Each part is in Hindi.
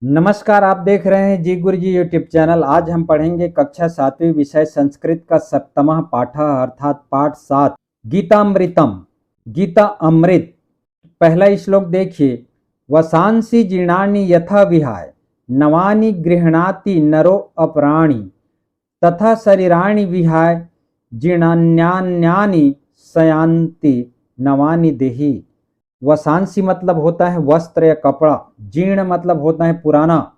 नमस्कार, आप देख रहे हैं जी गुरु जी यूट्यूब चैनल। आज हम पढ़ेंगे कक्षा 7वीं विषय संस्कृत का 7वां पाठ अर्थात पाठ 7 गीतामृतम। गीता अमृत। पहला श्लोक देखिए। वसांसि जीर्णानि यथा विहाय नवानि गृह्णाति नरो अपराणि तथा शरीराणि विहाय जीर्णान्यान्यानि शयान्ति नवानि देहि। वसांसी मतलब होता है वस्त्र या कपड़ा, जीर्ण मतलब होता है पुराना,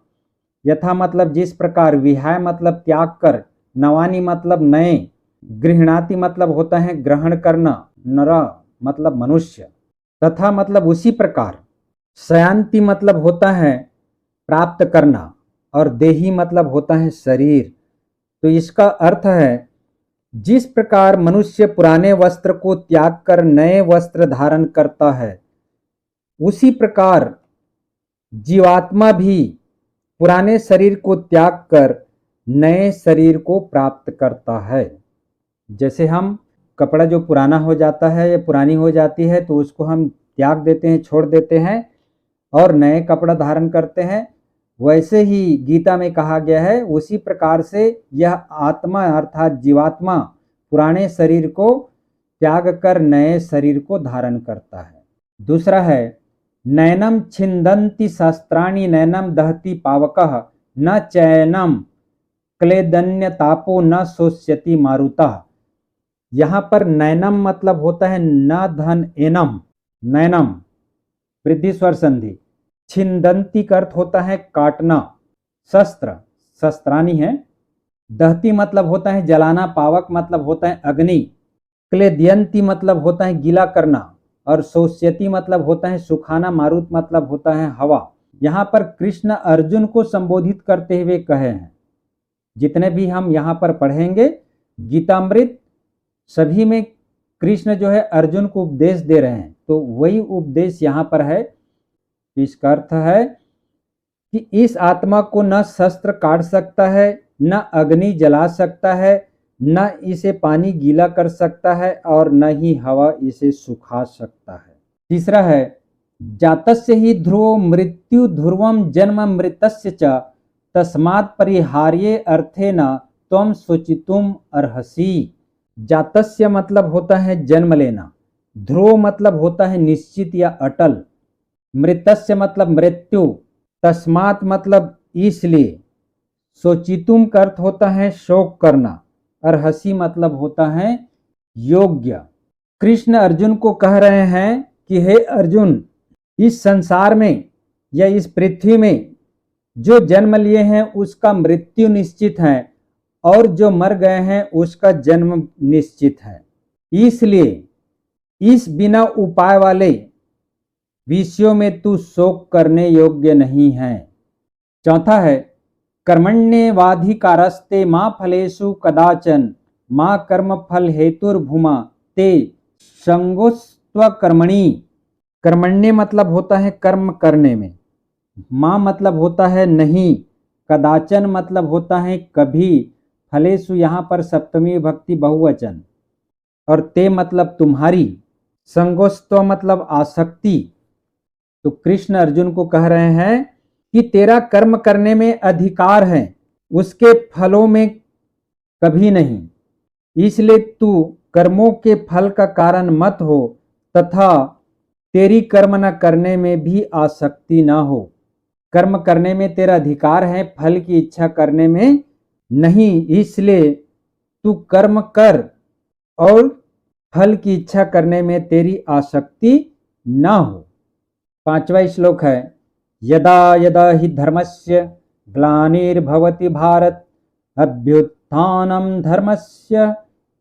यथा मतलब जिस प्रकार, विहाय मतलब त्याग कर, नवानी मतलब नए, गृहणाति मतलब होता है ग्रहण करना, नर मतलब मनुष्य, तथा मतलब उसी प्रकार, शयांति मतलब होता है प्राप्त करना, और देही मतलब होता है शरीर। तो इसका अर्थ है जिस प्रकार मनुष्य पुराने वस्त्र को त्याग कर नए वस्त्र धारण करता है, उसी प्रकार जीवात्मा भी पुराने शरीर को त्याग कर नए शरीर को प्राप्त करता है। जैसे हम कपड़ा जो पुराना हो जाता है या पुरानी हो जाती है तो उसको हम त्याग देते हैं, छोड़ देते हैं और नए कपड़ा धारण करते हैं, वैसे ही गीता में कहा गया है उसी प्रकार से यह आत्मा अर्थात जीवात्मा पुराने शरीर को त्याग कर नए शरीर को धारण करता है। दूसरा है नैनम छिंदन्ति शस्त्राणि नैनम दहति पावकः न चैनम क्लेदन्य तापो न शोष्यति मारुतः। यहाँ पर नैनम मतलब होता है न धन एनम, नैनम वृद्धि स्वर संधि। छिंदन्ति का अर्थ होता है काटना, शस्त्र शस्त्राणी है। दहती मतलब होता है जलाना, पावक मतलब होता है अग्नि, क्लेदयंती मतलब होता है गीला करना, और शोष्यति मतलब होता है सुखाना, मारुत मतलब होता है हवा। यहाँ पर कृष्ण अर्जुन को संबोधित करते हुए कहे हैं। जितने भी हम यहाँ पर पढ़ेंगे गीतामृत, सभी में कृष्ण जो है अर्जुन को उपदेश दे रहे हैं, तो वही उपदेश यहाँ पर है। इसका अर्थ है कि इस आत्मा को न शस्त्र काट सकता है, न अग्नि जला सकता है, न इसे पानी गीला कर सकता है, और न ही हवा इसे सुखा सकता है। तीसरा है जातस्य ही ध्रुवो मृत्यु ध्रुवम जन्म मृतस्य च तस्मात् परिहार्ये अर्थेन त्वं शुचितुम अर्हसि। जातस्य मतलब होता है जन्म लेना, ध्रुव मतलब होता है निश्चित या अटल, मृतस्य मतलब मृत्यु, तस्मात् मतलब इसलिए, शोचितुम का अर्थ होता है शोक करना, अर्हसि मतलब होता है योग्य। कृष्ण अर्जुन को कह रहे हैं कि हे अर्जुन, इस संसार में या इस पृथ्वी में जो जन्म लिए हैं उसका मृत्यु निश्चित है, और जो मर गए हैं उसका जन्म निश्चित है। इसलिए इस बिना उपाय वाले विषयों में तू शोक करने योग्य नहीं है। चौथा है कर्मण्येवाधिकारस्ते मां फलेषु कदाचन मां कर्म फल हेतुर्भुमा ते संगोस्त्व कर्मणि। कर्मण्य मतलब होता है कर्म करने में, मां मतलब होता है नहीं, कदाचन मतलब होता है कभी, फलेषु यहाँ पर सप्तमी विभक्ति बहुवचन, और ते मतलब तुम्हारी, संगोस्त्व मतलब आसक्ति। तो कृष्ण अर्जुन को कह रहे हैं कि तेरा कर्म करने में अधिकार है, उसके फलों में कभी नहीं, इसलिए तू कर्मों के फल का कारण मत हो, तथा तेरी कर्म न करने में भी आसक्ति न हो। कर्म करने में तेरा अधिकार है, फल की इच्छा करने में नहीं, इसलिए तू कर्म कर और फल की इच्छा करने में तेरी आसक्ति न हो। पांचवा श्लोक है यदा यदा हि धर्मस्य ग्लानिर्भवति भारत अभ्युत्थानं धर्मस्य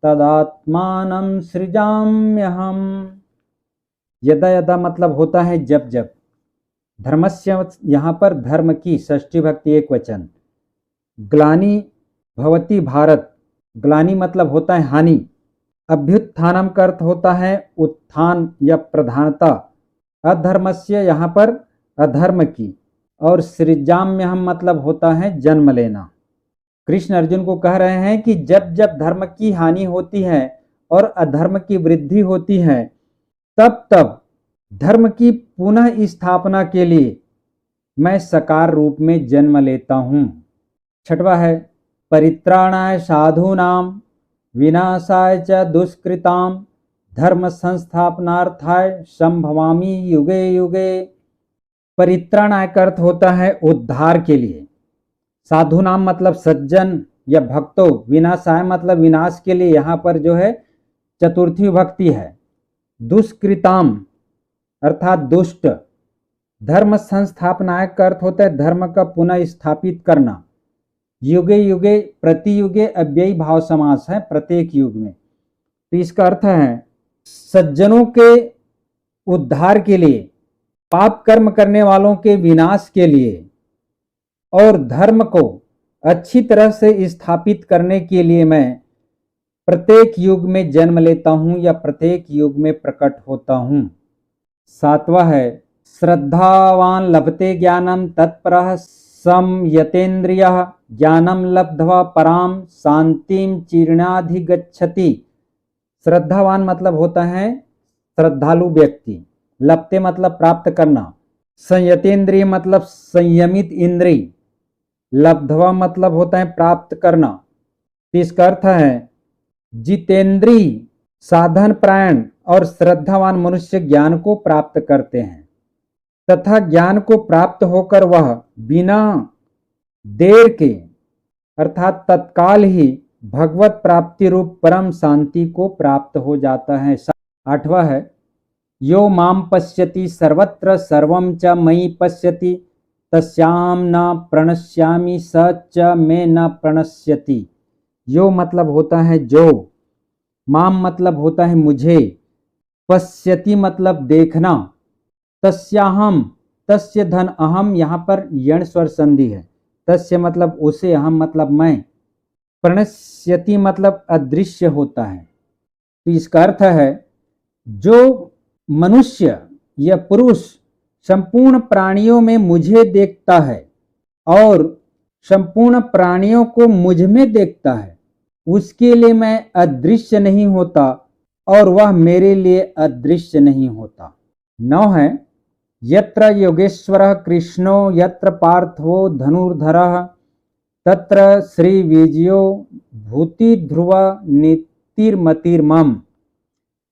तदात्मानं सृजाम्यहम्। यदा यदा मतलब होता है जब जब, धर्मस्य यहाँ पर धर्म की षष्ठी भक्ति एक वचन, ग्लानि भवति भारत, ग्लानि मतलब होता है हानि, अभ्युत्थानम का अर्थ होता है उत्थान या प्रधानता, अधर्मस्य यहाँ पर अधर्म की, और सृजाम्यहम् मतलब होता है जन्म लेना। कृष्ण अर्जुन को कह रहे हैं कि जब जब धर्म की हानि होती है और अधर्म की वृद्धि होती है, तब तब धर्म की पुनः स्थापना के लिए मैं सकार रूप में जन्म लेता हूँ। छठवा है परित्राणाय साधूनां विनाशाय च दुष्कृतां धर्म संस्थापनार्थाय संभवामि युगे युगे। परित्राणाय का अर्थ होता है उद्धार के लिए, साधुनाम मतलब सज्जन या भक्तों, विनाशाय मतलब विनाश के लिए, यहाँ पर जो है चतुर्थी विभक्ति है। दुष्कृताम अर्थात दुष्ट। धर्म संस्थापनाय का अर्थ होता है धर्म का पुनः स्थापित करना। युगे युगे प्रति युगे अव्ययी भाव समास है, प्रत्येक युग में। तो इसका अर्थ है सज्जनों के उद्धार के लिए, पाप कर्म करने वालों के विनाश के लिए और धर्म को अच्छी तरह से स्थापित करने के लिए मैं प्रत्येक युग में जन्म लेता हूं या प्रत्येक युग में प्रकट होता हूं। सातवां है श्रद्धावान लभते ज्ञानम तत्परः संयतेन्द्रियः ज्ञानम लब्ध्वा पराम शांतिम चीर्णाधिगच्छति। श्रद्धावान मतलब होता है श्रद्धालु व्यक्ति, लभते मतलब प्राप्त करना, संयतेन्द्रिय मतलब संयमित इंद्रिय, लब्ध्वा मतलब होता है प्राप्त करना। इसका अर्थ है जितेंद्रिय साधन प्रायण और श्रद्धावान मनुष्य ज्ञान को प्राप्त करते हैं तथा ज्ञान को प्राप्त होकर वह बिना देर के अर्थात तत्काल ही भगवत प्राप्ति रूप परम शांति को प्राप्त हो जाता है। आठवां है यो माम पश्यति सर्वत्र सर्वं च मयि पश्यति तस्याम न प्रणश्यामि स च मे न प्रणश्यति। यो मतलब होता है जो, माम मतलब होता है मुझे, पश्यति मतलब देखना, तस्याहम तस्य धन अहम, यहाँ पर यण स्वर संधि है, तस्य मतलब उसे, अहम मतलब मैं, प्रणश्यति मतलब अदृश्य होता है। तो इसका अर्थ है जो मनुष्य या पुरुष संपूर्ण प्राणियों में मुझे देखता है और संपूर्ण प्राणियों को मुझ में देखता है, उसके लिए मैं अदृश्य नहीं होता और वह मेरे लिए अदृश्य नहीं होता। 9 है यत्र योगेश्वरः कृष्णो यत्र पार्थो धनुर्धरः तत्र श्री विजयो भूति ध्रुव नीतिर्मतिर्मम।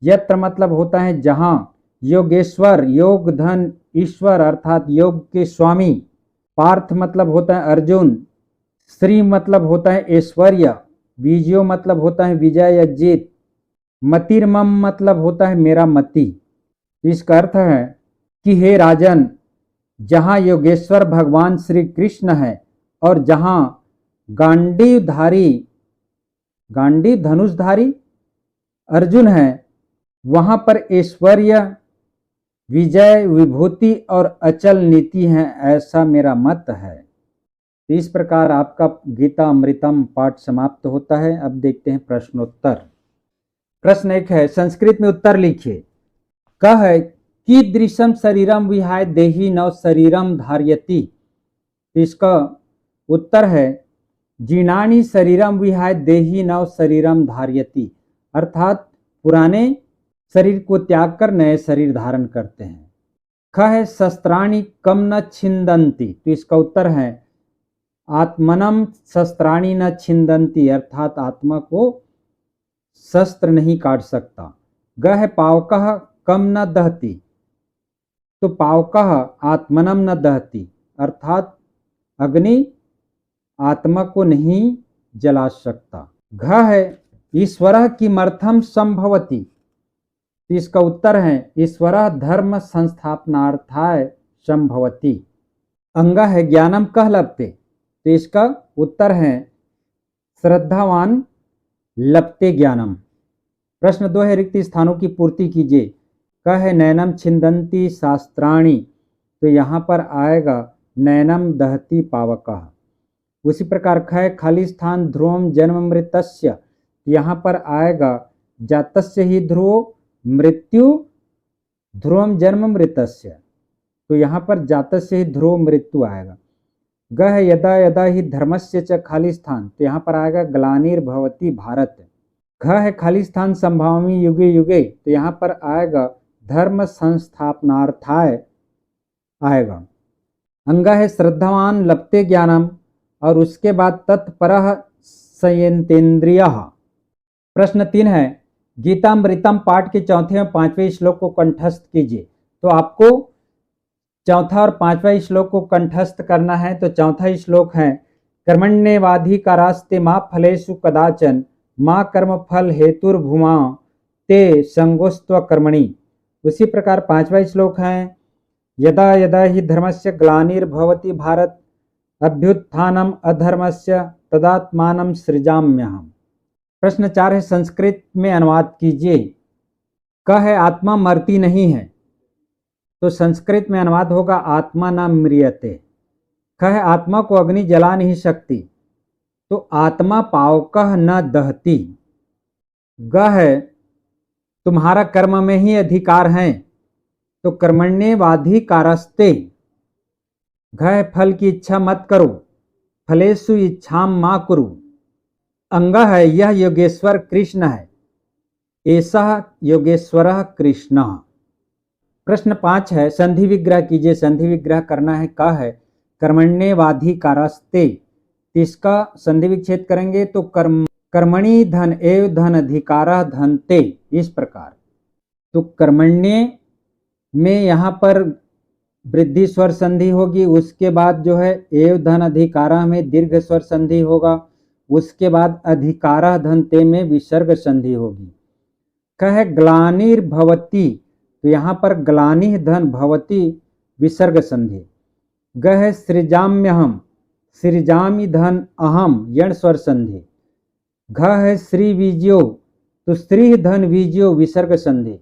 यत्र मतलब होता है जहाँ, योगेश्वर योग धन ईश्वर अर्थात योग के स्वामी, पार्थ मतलब होता है अर्जुन, श्री मतलब होता है ऐश्वर्य, विजयो मतलब होता है विजय या जीत, मतिर्मम मतलब होता है मेरा मति। इसका अर्थ है कि हे राजन, जहाँ योगेश्वर भगवान श्री कृष्ण है और जहाँ गांडीव धनुषधारी अर्जुन है, वहाँ पर ऐश्वर्य विजय विभूति और अचल नीति है, ऐसा मेरा मत है। इस प्रकार आपका गीता अमृतम पाठ समाप्त होता है। अब देखते हैं प्रश्नोत्तर। प्रश्न 1 है संस्कृत में उत्तर लिखिए। क है कीदृशम शरीरम विहाय देहि नव शरीरम धार्यति। इसका उत्तर है जीर्णानि शरीरम विहाय देहि नव शरीरम धार्यति, अर्थात पुराने शरीर को त्याग कर नए शरीर धारण करते हैं। ख है शस्त्राणि कम न छिंदन्ति। तो इसका उत्तर है आत्मनम शस्त्राणि न छिंदन्ति, अर्थात आत्मा को शस्त्र नहीं काट सकता। ग है पावकः कम न दहति। तो पावकः आत्मनम न दहति, अर्थात अग्नि आत्मा को नहीं जला सकता। घ है ईश्वरः किमर्थम संभवति। इसका उत्तर है ईश्वरः धर्म संस्थापनार्थाय संभवति। अंगा है ज्ञानम कह लभते। तो इसका उत्तर है श्रद्धावान लभते ज्ञानम। प्रश्न 2 है रिक्त स्थानों की पूर्ति कीजिए। क है नैनम छिंदन्ति शास्त्राणि। तो यहाँ पर आएगा नैनम दहति पावकः। उसी प्रकार ख है खाली स्थान ध्रुवम जन्म मृतस्य। यहाँ पर आएगा जातस्य ही ध्रुवो मृत्यु ध्रुवम जन्म मृतस्य। तो यहाँ पर जातस्य ही ध्रुव मृत्यु आएगा। ग है यदा यदा ही धर्मस्य च खाली स्थान। तो यहाँ पर आएगा ग्लानिर्भवति भारत। घ है खाली स्थान संभावमी युगे युगे। तो यहाँ पर आएगा धर्म संस्थापनार्थाय आएगा। अंगा है श्रद्धावान लभते ज्ञानम, और उसके बाद तत्परः संयतेन्द्रियः। प्रश्न 3 है, गीतामृतम पाठ के चौथे और पांचवें श्लोक को कंठस्थ कीजिए। तो आपको चौथा और पांचवा श्लोक को कंठस्थ करना है। तो चौथा श्लोक है, कर्मण्येवाधिकारास्ते मा फलेषु कदाचन मा कर्म फल हेतुर्भुमा ते संगोस्त्व कर्मणि। उसी प्रकार पांचवा श्लोक है, यदा यदा हि धर्मस्य ग्लानिर्भवति भारत अभ्युत्थानम अधर्मस्य तदात्मानं सृजाम्यहम्। प्रश्न 4 है, संस्कृत में अनुवाद कीजिए। क है, आत्मा मरती नहीं है, तो संस्कृत में अनुवाद होगा आत्मा न म्रियते। ख है, आत्मा को अग्नि जला नहीं सकती, तो आत्मा पावकः न दहती। ग है, तुम्हारा कर्म में ही अधिकार है, तो कर्मण्येवाधिकारस्ते। घ है, फल की इच्छा मत करो, फलेषु इच्छाम मा कुरु। अंग है, यह योगेश्वर कृष्ण है, एषः योगेश्वरः कृष्णः। प्रश्न 5 है, संधि विग्रह कीजिए। संधि विग्रह करना है, क है, कर्मण्येवाधिकारस्ते, इसका संधि विच्छेद करेंगे तो कर्मणि धन एव धन अधिकारः धनते, इस प्रकार। तो कर्मण्य में यहाँ पर वृद्धि स्वर संधि होगी, उसके बाद जो है एव धन अधिकारः में दीर्घ स्वर संधि होगा, उसके बाद अधिकारः धनते में विसर्ग संधि होगी। क है, ग्लानिर्भवति, तो यहाँ पर ग्लानि धन भवति विसर्ग संधि। ग है, सृजाम्यहम, सृजामि धन अहम यण स्वर संधि। घ है, श्री बीजो, तो श्री धन बीजो विसर्ग संधि।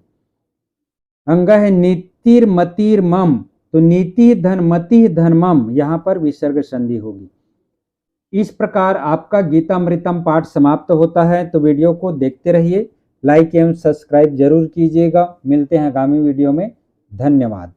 अंग है, नीतिर्मतिर मम, तो नीति धन मति धन मम, यहाँ पर विसर्ग संधि होगी। इस प्रकार आपका गीतामृतम पाठ समाप्त होता है। तो वीडियो को देखते रहिए, लाइक एवं सब्सक्राइब जरूर कीजिएगा। मिलते हैं आगामी वीडियो में। धन्यवाद।